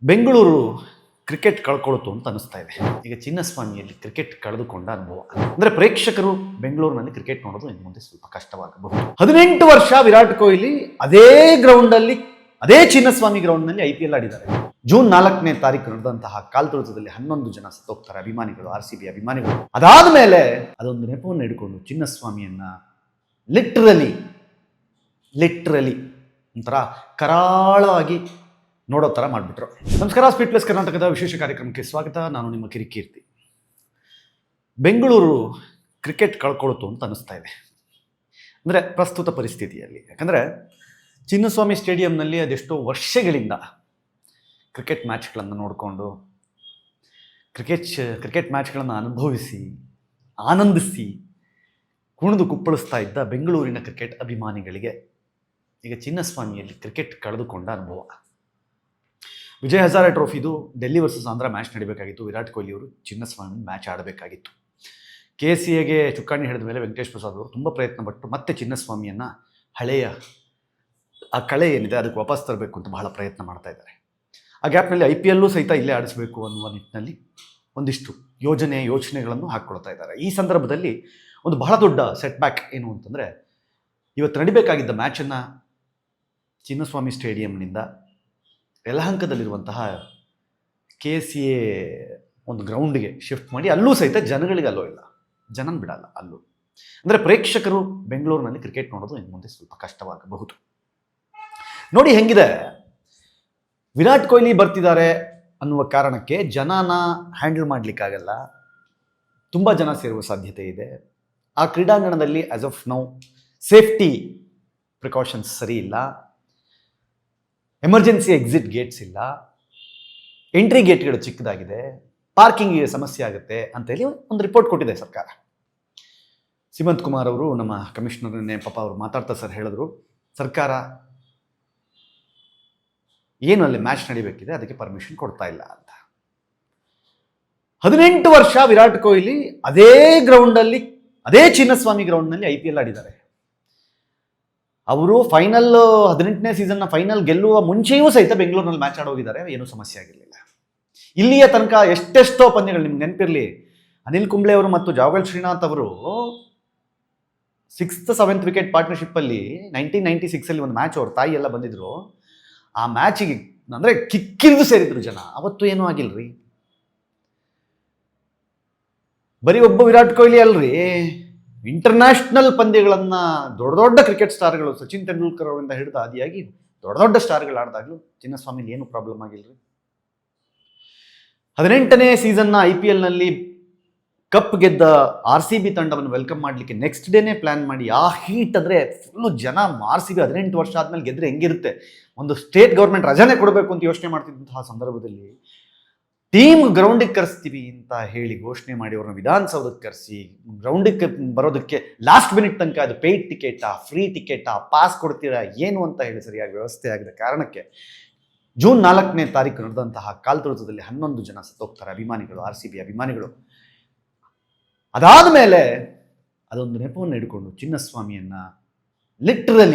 Bengaluru cricket ಕಳ್ಕೊಳ್ತು ಅಂತ ಅನಿಸ್ತಾ ಇದೆ. ಈಗ ಚಿನ್ನಸ್ವಾಮಿಯಲ್ಲಿ ಕ್ರಿಕೆಟ್ ಕಳೆದುಕೊಂಡ ಅನುಭವ ಅಂದರೆ ಪ್ರೇಕ್ಷಕರು ಬೆಂಗಳೂರಿನಲ್ಲಿ ಕ್ರಿಕೆಟ್ ನೋಡೋದು ಇನ್ನು ಮುಂದೆ ಸ್ವಲ್ಪ ಕಷ್ಟವಾಗಬಹುದು. 18 ವರ್ಷ ವಿರಾಟ್ ಕೊಹ್ಲಿ ಅದೇ ಗ್ರೌಂಡಲ್ಲಿ, ಅದೇ ಚಿನ್ನಸ್ವಾಮಿ ಗ್ರೌಂಡ್ನಲ್ಲಿ IPL ಆಡಿದ್ದಾರೆ. ಜೂನ್ 4ನೇ ತಾರೀಕು ನಡೆದಂತಹ ಕಾಲ್ತುಳಿತದಲ್ಲಿ 11 ಜನ ಸತ್ತೋಗ್ತಾರೆ ಅಭಿಮಾನಿಗಳು, RCB ಅಭಿಮಾನಿಗಳು. ಅದಾದ ಮೇಲೆ ಅದೊಂದು ನೆಪವನ್ನು ಹಿಡ್ಕೊಂಡು ಚಿನ್ನಸ್ವಾಮಿಯನ್ನ ಲಿಟ್ರಲಿ ಒಂಥರ ಕರಾಳವಾಗಿ ನೋಡೋ ಥರ ಮಾಡಿಬಿಟ್ರು. ನಮಸ್ಕಾರ, ಸ್ಪೀಡ್ ಪ್ಲಸ್ ಕರ್ನಾಟಕದ ವಿಶೇಷ ಕಾರ್ಯಕ್ರಮಕ್ಕೆ ಸ್ವಾಗತ. ನಾನು ನಿಮ್ಮ ಕಿರಿಕೀರ್ತಿ. ಬೆಂಗಳೂರು ಕ್ರಿಕೆಟ್ ಕಳ್ಕೊಳ್ತು ಅಂತ ಅನಿಸ್ತಾ ಇದೆ ಅಂದರೆ ಪ್ರಸ್ತುತ ಪರಿಸ್ಥಿತಿಯಲ್ಲಿ. ಯಾಕಂದರೆ ಚಿನ್ನಸ್ವಾಮಿ ಸ್ಟೇಡಿಯಂನಲ್ಲಿ ಅದೆಷ್ಟೋ ವರ್ಷಗಳಿಂದ ಕ್ರಿಕೆಟ್ ಮ್ಯಾಚ್ಗಳನ್ನು ನೋಡಿಕೊಂಡು ಕ್ರಿಕೆಟ್ ಮ್ಯಾಚ್ಗಳನ್ನು ಅನುಭವಿಸಿ ಆನಂದಿಸಿ ಕುಣಿದು ಕುಪ್ಪಳಿಸ್ತಾ ಇದ್ದ ಬೆಂಗಳೂರಿನ ಕ್ರಿಕೆಟ್ ಅಭಿಮಾನಿಗಳಿಗೆ ಈಗ ಚಿನ್ನಸ್ವಾಮಿಯಲ್ಲಿ ಕ್ರಿಕೆಟ್ ಕಳೆದುಕೊಂಡ ಅನುಭವ. ವಿಜಯ್ ಹಜಾರೆ ಟ್ರೋಫಿದು ಡೆಲ್ಲಿ ವರ್ಸಸ್ ಆಂಧ್ರ ಮ್ಯಾಚ್ ನಡೀಬೇಕಾಗಿತ್ತು. ವಿರಾಟ್ ಕೊಹ್ಲಿ ಅವರು ಚಿನ್ನಸ್ವಾಮಿ ಮ್ಯಾಚ್ ಆಡಬೇಕಾಗಿತ್ತು. KCAಗೆ ಚುಕ್ಕಾಣಿ ಹಿಡಿದ ಮೇಲೆ ವೆಂಕಟೇಶ್ ಪ್ರಸಾದ್ ಅವರು ತುಂಬ ಪ್ರಯತ್ನ ಪಟ್ಟು ಮತ್ತೆ ಚಿನ್ನಸ್ವಾಮಿಯನ್ನು ಆ ಕಳೆ ಏನಿದೆ ಅದಕ್ಕೆ ವಾಪಸ್ ತರಬೇಕು ಅಂತ ಬಹಳ ಪ್ರಯತ್ನ ಮಾಡ್ತಾ ಇದ್ದಾರೆ. ಆ ಗ್ಯಾಪ್ನಲ್ಲಿ IPL ಸಹಿತ ಇಲ್ಲೇ ಆಡಿಸಬೇಕು ಅನ್ನುವ ನಿಟ್ಟಿನಲ್ಲಿ ಒಂದಿಷ್ಟು ಯೋಚನೆಗಳನ್ನು ಹಾಕ್ಕೊಳ್ತಾ ಇದ್ದಾರೆ. ಈ ಸಂದರ್ಭದಲ್ಲಿ ಒಂದು ಬಹಳ ದೊಡ್ಡ ಸೆಟ್ ಬ್ಯಾಕ್ ಏನು ಅಂತಂದರೆ, ಇವತ್ತು ನಡಿಬೇಕಾಗಿದ್ದ ಮ್ಯಾಚನ್ನು ಚಿನ್ನಸ್ವಾಮಿ ಸ್ಟೇಡಿಯಂನಿಂದ ಯಲಹಂಕದಲ್ಲಿರುವಂತಹ KCA ಒಂದು ಗ್ರೌಂಡಿಗೆ ಶಿಫ್ಟ್ ಮಾಡಿ ಅಲ್ಲೂ ಸಹಿತ ಜನಗಳಿಗೆ ಅಲ್ಲೋ ಇಲ್ಲ, ಜನನ ಬಿಡಲ್ಲ ಅಲ್ಲೂ. ಅಂದರೆ ಪ್ರೇಕ್ಷಕರು ಬೆಂಗಳೂರಿನಲ್ಲಿ ಕ್ರಿಕೆಟ್ ನೋಡೋದು ಇನ್ನು ಮುಂದೆ ಸ್ವಲ್ಪ ಕಷ್ಟವಾಗಬಹುದು. ನೋಡಿ ಹೆಂಗಿದೆ, ವಿರಾಟ್ ಕೊಹ್ಲಿ ಬರ್ತಿದ್ದಾರೆ ಅನ್ನುವ ಕಾರಣಕ್ಕೆ ಜನನ ಹ್ಯಾಂಡಲ್ ಮಾಡಲಿಕ್ಕಾಗಲ್ಲ, ತುಂಬ ಜನ ಸೇರುವ ಸಾಧ್ಯತೆ ಇದೆ. ಆ ಕ್ರೀಡಾಂಗಣದಲ್ಲಿ as of now safety precautions ಸರಿ ಇಲ್ಲ, ಎಮರ್ಜೆನ್ಸಿ ಎಕ್ಸಿಟ್ ಗೇಟ್ಸ್ ಇಲ್ಲ, ಎಂಟ್ರಿ ಗೇಟ್ಗಳು ಚಿಕ್ಕದಾಗಿದೆ, ಪಾರ್ಕಿಂಗಿಗೆ ಸಮಸ್ಯೆ ಆಗುತ್ತೆ ಅಂತೇಳಿ ಒಂದು ರಿಪೋರ್ಟ್ ಕೊಟ್ಟಿದೆ ಸರ್ಕಾರ. ಸಿಮಂತ್ ಕುಮಾರ್ ಅವರು, ನಮ್ಮ ಕಮಿಷನರ್ನೇ ಪಾಪ ಅವರು ಮಾತಾಡ್ತಾ ಹೇಳಿದ್ರು, ಸರ್ಕಾರ ಏನು ಅಲ್ಲಿ ಮ್ಯಾಚ್ ನಡಿಬೇಕಿದೆ ಅದಕ್ಕೆ ಪರ್ಮಿಷನ್ ಕೊಡ್ತಾ ಇಲ್ಲ ಅಂತ. 18 ವರ್ಷ ವಿರಾಟ್ ಕೊಹ್ಲಿ ಅದೇ ಗ್ರೌಂಡಲ್ಲಿ, ಅದೇ ಚಿನ್ನಸ್ವಾಮಿ ಗ್ರೌಂಡ್ನಲ್ಲಿ IPL ಆಡಿದ್ದಾರೆ. ಅವರು 18ನೇ ಸೀಸನ್ನ ಫೈನಲ್ ಗೆಲ್ಲುವ ಮುಂಚೆಯೂ ಸಹಿತ ಬೆಂಗಳೂರಿನಲ್ಲಿ ಮ್ಯಾಚ್ ಆಡೋಗಿದ್ದಾರೆ, ಏನೂ ಸಮಸ್ಯೆ ಆಗಿರಲಿಲ್ಲ. ಇಲ್ಲಿಯ ತನಕ ಎಷ್ಟೆಷ್ಟೋ ಪಂದ್ಯಗಳು ನಿಮ್ಗೆ ನೆನಪಿರಲಿ. ಅನಿಲ್ ಕುಂಬ್ಳೆ ಅವರು ಮತ್ತು ಜಾವಗಲ್ ಶ್ರೀನಾಥ್ ಅವರು 6th 7th ವಿಕೆಟ್ ಪಾರ್ಟ್ನರ್ಶಿಪ್ಪಲ್ಲಿ 1996 ಒಂದು ಮ್ಯಾಚ್ ಅವ್ರ ತಾಯಿ ಎಲ್ಲ ಬಂದಿದ್ರು. ಆ ಮ್ಯಾಚಿಗೆ ಅಂದರೆ ಕಿಕ್ಕಿರಿದು ಸೇರಿದ್ರು ಜನ. ಅವತ್ತು ಏನೂ ಆಗಿಲ್ರಿ. ಬರೀ ಒಬ್ಬ ವಿರಾಟ್ ಕೊಹ್ಲಿ ಅಲ್ರಿ, ಇಂಟರ್ನ್ಯಾಷನಲ್ ಪಂದ್ಯಗಳನ್ನು ದೊಡ್ಡ ಕ್ರಿಕೆಟ್ ಸ್ಟಾರ್ಗಳು, ಸಚಿನ್ ತೆಂಡೂಲ್ಕರ್ ಅವರಿಂದ ಹಿಡಿದು ಆದಿಯಾಗಿ ದೊಡ್ಡ ಸ್ಟಾರ್ಗಳು ಆಡಿದಾಗಲೂ ಚಿನ್ನಸ್ವಾಮಿಲಿ ಏನು ಪ್ರಾಬ್ಲಮ್ ಆಗಿಲ್ರಿ. 18ನೇ ಸೀಸನ್ನ IPLನಲ್ಲಿ ಕಪ್ ಗೆದ್ದ RCB ತಂಡವನ್ನು ವೆಲ್ಕಮ್ ಮಾಡಲಿಕ್ಕೆ ನೆಕ್ಸ್ಟ್ ಡೇನೇ ಪ್ಲ್ಯಾನ್ ಮಾಡಿ, ಆ ಹೀಟ್ ಅಂದರೆ ಫುಲ್ಲು ಜನ RCB 18 ವರ್ಷ ಆದಮೇಲೆ ಗೆದ್ದರೆ ಹೆಂಗಿರುತ್ತೆ, ಒಂದು ಸ್ಟೇಟ್ ಗೌರ್ಮೆಂಟ್ ರಜಾನೇ ಕೊಡಬೇಕು ಅಂತ ಯೋಚನೆ ಮಾಡ್ತಿದ್ದಂತಹ ಸಂದರ್ಭದಲ್ಲಿ ಟೀಮ್ ಗ್ರೌಂಡಿಗೆ ಕರೆಸ್ತೀವಿ ಅಂತ ಹೇಳಿ ಘೋಷಣೆ ಮಾಡಿ ಅವ್ರನ್ನ ವಿಧಾನಸೌಧಕ್ಕೆ ಕರೆಸಿ ಗ್ರೌಂಡಿಗೆ ಬರೋದಕ್ಕೆ ಲಾಸ್ಟ್ ಮಿನಿಟ್ ತನಕ ಅದು ಪೇಯ್ಡ್ ಟಿಕೆಟಾ, ಫ್ರೀ ಟಿಕೆಟಾ, ಪಾಸ್ ಕೊಡ್ತೀರಾ ಏನು ಅಂತ ಹೇಳಿ ಸರಿಯಾಗಿ ವ್ಯವಸ್ಥೆ ಆಗದ ಕಾರಣಕ್ಕೆ ಜೂನ್ 4ನೇ ತಾರೀಕು ನಡೆದಂತಹ ಕಾಲ್ತುಳಿತದಲ್ಲಿ 11 ಜನ ಸತ್ತೋಗ್ತಾರೆ ಅಭಿಮಾನಿಗಳು, RCB ಅಭಿಮಾನಿಗಳು. ಅದಾದ ಮೇಲೆ ಅದೊಂದು ನೆಪವನ್ನು ಹಿಡ್ಕೊಂಡು ಚಿನ್ನಸ್ವಾಮಿಯನ್ನು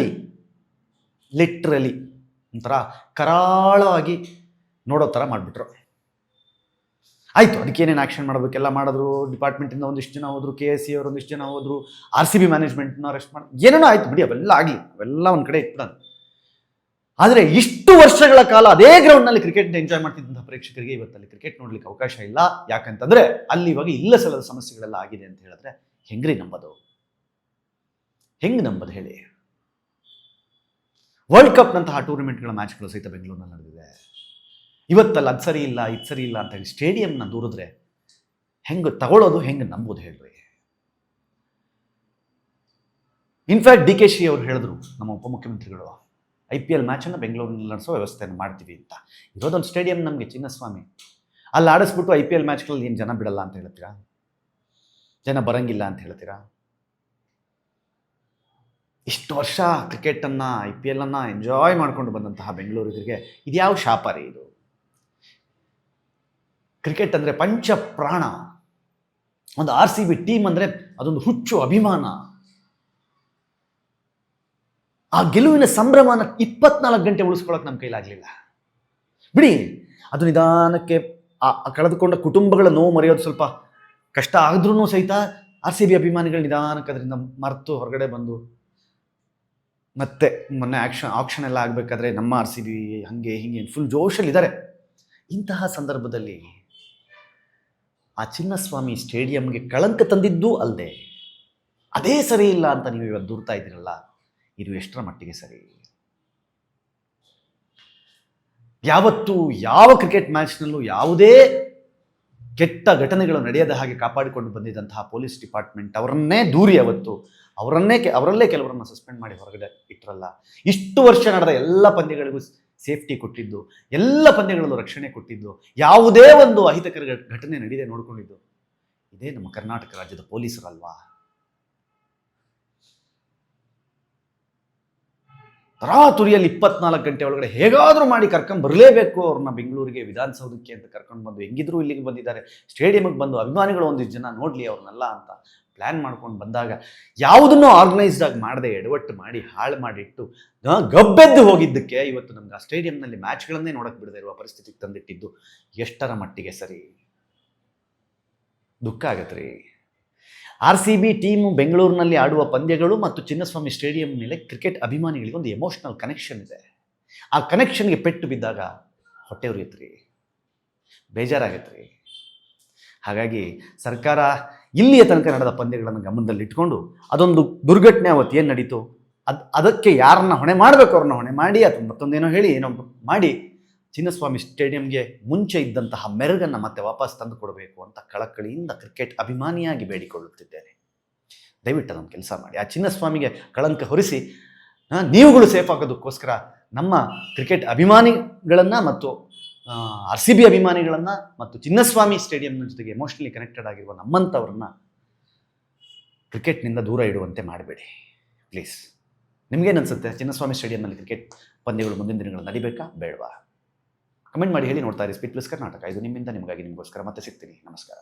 ಲಿಟ್ರಲಿ ಒಂಥರ ಕರಾಳವಾಗಿ ನೋಡೋ ಥರ ಮಾಡಿಬಿಟ್ರು. ಆಯಿತು, ಅದಕ್ಕೆ ಏನೇನು ಆ್ಯಕ್ಷನ್ ಮಾಡಬೇಕೆಲ್ಲ ಮಾಡಿದ್ರು. ಡಿಪಾರ್ಟ್ಮೆಂಟಿಂದ ಒಂದಿಷ್ಟು ಜನ ಹೋದರು, KSC ಅವರು ಒಂದಿಷ್ಟು ಜನ ಹೋದರು, RCB ಮ್ಯಾನೇಜ್ಮೆಂಟ್ನ ಅರೆಸ್ಟ್ ಮಾಡಿ ಏನೇನೋ ಆಯಿತು ಬಿಡಿ, ಅವೆಲ್ಲ ಆಗಲಿ, ಅವೆಲ್ಲ ಒಂದು ಕಡೆ ಇಟ್ಬಿಡೋದು. ಆದರೆ ಇಷ್ಟು ವರ್ಷಗಳ ಕಾಲ ಅದೇ ಗ್ರೌಂಡ್ನಲ್ಲಿ ಕ್ರಿಕೆಟ್ ಎಂಜಾಯ್ ಮಾಡ್ತಿದ್ದಂಥ ಪ್ರೇಕ್ಷಕರಿಗೆ ಇವತ್ತಲ್ಲಿ ಕ್ರಿಕೆಟ್ ನೋಡ್ಲಿಕ್ಕೆ ಅವಕಾಶ ಇಲ್ಲ. ಯಾಕಂತಂದರೆ ಅಲ್ಲಿ ಇವಾಗ ಇಲ್ಲ ಸಲ್ಲದ ಸಮಸ್ಯೆಗಳೆಲ್ಲ ಆಗಿದೆ ಅಂತ ಹೇಳಿದ್ರೆ ಹೆಂಗ್ರಿ ನಂಬೋದು ಹೇಳಿ. ವರ್ಲ್ಡ್ ಕಪ್ನಂತಹ ಟೂರ್ನಮೆಂಟ್ಗಳ ಮ್ಯಾಚ್ಗಳು ಸಹಿತ ಬೆಂಗಳೂರಿನಲ್ಲಿ ನಡೆದಿದೆ. ಇವತ್ತಲ್ಲ ಅದು ಸರಿ ಇಲ್ಲ, ಇದು ಸರಿ ಇಲ್ಲ ಅಂತ ಹೇಳಿ ಸ್ಟೇಡಿಯಂನ ದೂರಿದ್ರೆ ಹೆಂಗೆ ತಗೊಳ್ಳೋದು, ಹೆಂಗೆ ನಂಬೋದು ಹೇಳ್ರಿ. ಇನ್ಫ್ಯಾಕ್ಟ್ DKC ಅವರು ಹೇಳಿದ್ರು, ನಮ್ಮ ಉಪಮುಖ್ಯಮಂತ್ರಿಗಳು, IPL ಮ್ಯಾಚನ್ನು ಬೆಂಗಳೂರಿನಲ್ಲಿ ನಡೆಸೋ ವ್ಯವಸ್ಥೆಯನ್ನು ಮಾಡ್ತೀವಿ ಅಂತ. ಇರೋದೊಂದು ಸ್ಟೇಡಿಯಂ ನಮಗೆ ಚಿನ್ನಸ್ವಾಮಿ, ಅಲ್ಲಿ ಆಡಿಸ್ಬಿಟ್ಟು IPL ಮ್ಯಾಚ್ಗಳಲ್ಲಿ ಏನು ಜನ ಬಿಡಲ್ಲ ಅಂತ ಹೇಳ್ತೀರಾ, ಜನ ಬರಂಗಿಲ್ಲ ಅಂತ ಹೇಳ್ತೀರಾ? ಇಷ್ಟು ವರ್ಷ ಕ್ರಿಕೆಟನ್ನು IPL ಎಂಜಾಯ್ ಮಾಡ್ಕೊಂಡು ಬಂದಂತಹ ಬೆಂಗಳೂರಿಗೆ ಇದ್ಯಾವ ಶಾಪ ರೀ ಇದು? ಕ್ರಿಕೆಟ್ ಅಂದರೆ ಪಂಚ ಪ್ರಾಣ, ಒಂದು RCB ಟೀಮ್ ಅಂದರೆ ಅದೊಂದು ಹುಚ್ಚು ಅಭಿಮಾನ. ಆ ಗೆಲುವಿನ ಸಂಭ್ರಮನ 24 ಗಂಟೆ ಉಳಿಸ್ಕೊಳ್ಳೋಕೆ ನಮ್ಮ ಕೈಲಾಗಲಿಲ್ಲ. ಬಿಡಿ, ಅದು ನಿಧಾನಕ್ಕೆ ಕಳೆದುಕೊಂಡ ಕುಟುಂಬಗಳ ನೋವು ಮರೆಯೋದು ಸ್ವಲ್ಪ ಕಷ್ಟ ಆದ್ರೂ ಸಹಿತ ಆರ್ ಸಿ ಬಿ ಅಭಿಮಾನಿಗಳು ನಿಧಾನಕ್ಕೆ ಅದರಿಂದ ಮರೆತು ಹೊರಗಡೆ ಬಂದು ಮತ್ತೆ ಮೊನ್ನೆ ಆಕ್ಷನ್ ಎಲ್ಲ ಆಗಬೇಕಾದ್ರೆ ನಮ್ಮ ಆರ್ ಸಿ ಬಿ ಹಾಗೆ ಹೀಗೆ ಫುಲ್ ಜೋಶಲ್ಲಿದ್ದಾರೆ. ಇಂತಹ ಸಂದರ್ಭದಲ್ಲಿ ಆ ಚಿನ್ನಸ್ವಾಮಿ ಸ್ಟೇಡಿಯಂಗೆ ಕಳಂಕ ತಂದಿದ್ದೂ ಅಲ್ಲದೆ ಅದೇ ಸರಿ ಇಲ್ಲ ಅಂತ ನೀವು ಇವತ್ತು ದೂರ್ತಾ ಇದ್ದೀರಲ್ಲ, ಇದು ಎಷ್ಟರ ಮಟ್ಟಿಗೆ ಸರಿ? ಯಾವತ್ತೂ ಯಾವ ಕ್ರಿಕೆಟ್ ಮ್ಯಾಚ್ನಲ್ಲೂ ಯಾವುದೇ ಕೆಟ್ಟ ಘಟನೆಗಳು ನಡೆಯದ ಹಾಗೆ ಕಾಪಾಡಿಕೊಂಡು ಬಂದಿದ್ದಂತಹ ಪೊಲೀಸ್ ಡಿಪಾರ್ಟ್ಮೆಂಟ್ ಅವರನ್ನೇ ದೂರಿ ಅವರಲ್ಲೇ ಕೆಲವರನ್ನು ಸಸ್ಪೆಂಡ್ ಮಾಡಿ ಹೊರಗಡೆ ಇಟ್ಟರಲ್ಲ. ಇಷ್ಟು ವರ್ಷ ನಡೆದ ಎಲ್ಲ ಪಂದ್ಯಗಳಿಗೂ ಸೇಫ್ಟಿ ಕೊಟ್ಟಿದ್ದು, ಎಲ್ಲ ಪಂದ್ಯಗಳಲ್ಲೂ ರಕ್ಷಣೆ ಕೊಟ್ಟಿದ್ದು, ಯಾವುದೇ ಒಂದು ಅಹಿತಕರ ಘಟನೆ ನಡೆಯದೆ ನೋಡಿಕೊಂಡಿದ್ದು ಇದೇ ನಮ್ಮ ಕರ್ನಾಟಕ ರಾಜ್ಯದ ಪೊಲೀಸರಲ್ವಾ? ತರಾತುರಿಯಲ್ಲಿ 24 ಗಂಟೆ ಒಳಗಡೆ ಹೇಗಾದರೂ ಮಾಡಿ ಕರ್ಕೊಂಡು ಬರಲೇಬೇಕು ಅವ್ರನ್ನ ಬೆಂಗಳೂರಿಗೆ, ವಿಧಾನಸೌಧಕ್ಕೆ ಅಂತ ಕರ್ಕೊಂಡು ಬಂದು, ಹೆಂಗಿದ್ರು ಇಲ್ಲಿಗೆ ಬಂದಿದ್ದಾರೆ, ಸ್ಟೇಡಿಯಂಗೆ ಬಂದು ಅಭಿಮಾನಿಗಳು ಒಂದಿಷ್ಟು ಜನ ನೋಡಲಿ ಅವ್ರನ್ನೆಲ್ಲ ಅಂತ ಪ್ಲ್ಯಾನ್ ಮಾಡ್ಕೊಂಡು ಬಂದಾಗ ಯಾವುದನ್ನು ಆರ್ಗನೈಸ್ಡ್ ಆಗಿ ಮಾಡದೆ ಎಡವಟ್ಟು ಮಾಡಿ ಹಾಳು ಮಾಡಿಟ್ಟು ಗಬ್ಬೆದ್ದು ಹೋಗಿದ್ದಕ್ಕೆ ಇವತ್ತು ನಮ್ಗೆ ಆ ಸ್ಟೇಡಿಯಂನಲ್ಲಿ ಮ್ಯಾಚ್ಗಳನ್ನೇ ನೋಡಕ್ಕೆ ಬಿಡದೆ ಇರುವ ಪರಿಸ್ಥಿತಿಗೆ ತಂದಿಟ್ಟಿದ್ದು ಎಷ್ಟರ ಮಟ್ಟಿಗೆ ಸರಿ? ದುಃಖ ಆಗತ್ತೆ ರೀ. ಆರ್ ಸಿ ಬಿ ಟೀಮು ಬೆಂಗಳೂರಿನಲ್ಲಿ ಆಡುವ ಪಂದ್ಯಗಳು ಮತ್ತು ಚಿನ್ನಸ್ವಾಮಿ ಸ್ಟೇಡಿಯಂ ಮೇಲೆ ಕ್ರಿಕೆಟ್ ಅಭಿಮಾನಿಗಳಿಗೆ ಒಂದು ಎಮೋಷ್ನಲ್ ಕನೆಕ್ಷನ್ ಇದೆ. ಆ ಕನೆಕ್ಷನ್ಗೆ ಪೆಟ್ಟು ಬಿದ್ದಾಗ ಹೊಟ್ಟೆ ಉರಿಯುತ್ತೆ ರೀ, ಬೇಜಾರಾಗತ್ತೆ ರೀ. ಹಾಗಾಗಿ ಸರ್ಕಾರ ಇಲ್ಲಿಯ ತನಕ ನಡೆದ ಪಂದ್ಯಗಳನ್ನು ಗಮನದಲ್ಲಿಟ್ಕೊಂಡು ಅದೊಂದು ದುರ್ಘಟನೆ ಅವತ್ತು ಏನು ನಡೀತು ಅದಕ್ಕೆ ಯಾರನ್ನ ಹೊಣೆ ಮಾಡಬೇಕು ಅವ್ರನ್ನ ಹೊಣೆ ಮಾಡಿ, ಅಥವಾ ಮತ್ತೊಂದೇನೋ ಹೇಳಿ ಏನೋ ಮಾಡಿ ಚಿನ್ನಸ್ವಾಮಿ ಸ್ಟೇಡಿಯಂಗೆ ಮುಂಚೆ ಇದ್ದಂತಹ ಮೆರುಗನ್ನು ಮತ್ತೆ ವಾಪಸ್ ತಂದು ಕೊಡಬೇಕು ಅಂತ ಕಳಕಳಿಯಿಂದ ಕ್ರಿಕೆಟ್ ಅಭಿಮಾನಿಯಾಗಿ ಬೇಡಿಕೊಳ್ಳುತ್ತಿದ್ದೇನೆ. ದಯವಿಟ್ಟು ಅದೊಂದು ಕೆಲಸ ಮಾಡಿ, ಆ ಚಿನ್ನಸ್ವಾಮಿಗೆ ಕಳಂಕ ಹೊರಿಸಿ ನೀವುಗಳು ಸೇಫ್ ಆಗೋದಕ್ಕೋಸ್ಕರ ನಮ್ಮ ಕ್ರಿಕೆಟ್ ಅಭಿಮಾನಿಗಳನ್ನು ಮತ್ತು ಆರ್ ಸಿ ಬಿ ಅಭಿಮಾನಿಗಳನ್ನು ಮತ್ತು ಚಿನ್ನಸ್ವಾಮಿ ಸ್ಟೇಡಿಯಂನ ಜೊತೆಗೆ ಎಮೋಷ್ನಲಿ ಕನೆಕ್ಟೆಡ್ ಆಗಿರುವ ನಮ್ಮಂಥವ್ರನ್ನ ಕ್ರಿಕೆಟ್ನಿಂದ ದೂರ ಇಡುವಂತೆ ಮಾಡಬೇಡಿ ಪ್ಲೀಸ್. ನಿಮಗೇನನ್ಸುತ್ತೆ? ಚಿನ್ನಸ್ವಾಮಿ ಸ್ಟೇಡಿಯಂನಲ್ಲಿ ಕ್ರಿಕೆಟ್ ಪಂದ್ಯಗಳು ಮುಂದಿನ ದಿನಗಳು ನಡಿಬೇಕಾ ಬೇಡವಾ? ಕಮೆಂಟ್ ಮಾಡಿ ಹೇಳಿ. ನೋಡ್ತಾ ಇರಿ ಸ್ಪೀಡ್ ಪ್ಲಸ್ ಕರ್ನಾಟಕ. ಇದು ನಿಮ್ಮಿಂದ ನಿಮಗಾಗಿ, ನಿಮಗೋಸ್ಕರ. ಮತ್ತೆ ಸಿಗ್ತೀನಿ. ನಮಸ್ಕಾರ.